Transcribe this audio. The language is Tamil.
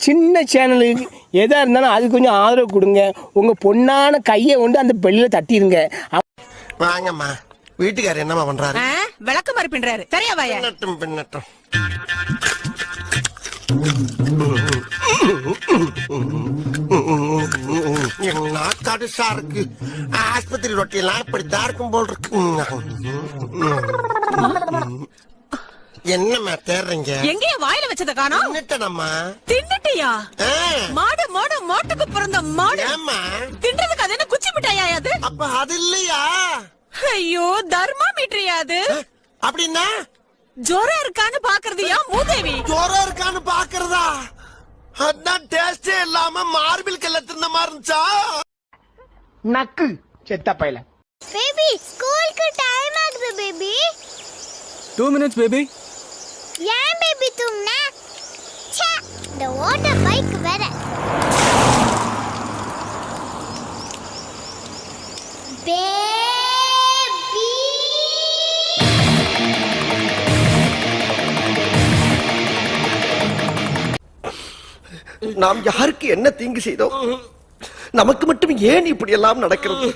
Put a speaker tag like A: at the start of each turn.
A: சின்ன சேனலுக்கு எதாக இருந்தாலும் அது கொஞ்சம் ஆதரவு கொடுங்க. உங்கள் பொண்ணான கையை கொண்டு அந்த பெல்லில் தட்டிடுங்க.
B: வாங்கம்மா. வீட்டுக்காரர் என்னம்மா பண்றாரு?
C: விளக்கு மாதிரி பின்றாரு. சரியா வாயா?
B: பின்னட்டும். கடுசா இருக்கு. ஆஸ்பத்திரி ரொட்டியெல்லாம் இப்படித்தான் இருக்கும் போல் இருக்கு. என்னம்மா தேடுறீங்க?
C: எங்கேயும் வாயில வச்சத காணோம்.
B: தின்னுட்டேனம்மா.
C: தின்னுட்டியா? மாடு மாடு மோட்டுக்கு பிறந்த மாடு.
B: ஏம்மா
C: தின்றதுக்கு அது என்ன குச்சி மிட்டாயா அது?
B: அப்ப அது இல்லையா?
C: ஐயோ தர்மாமீட்டரியா அது?
B: அப்படின்னா
C: ஜோரா இருக்கான்னு பாக்குறதுயா மூதேவி?
B: ஜோரா இருக்கான்னு பாக்குறதா? அதான் டேஸ்டே இல்லாம மார்பிள் கல்ல தின்ன மாதிரி இருந்துச்சா?
A: நக்கு செத்த பையல.
D: பேபி ஸ்கூலுக்கு டைம் ஆகுது பேபி.
E: 2 minutes baby.
D: ஏன் பேபி தூங்குன? ச்சே இந்த ஓட்ட பைக் வேற. பேபி
B: நாம் யாருக்கு என்ன தீங்கு செய்தோம்? நமக்கு மட்டும் ஏன் இப்படி எல்லாம் நடக்கிறது?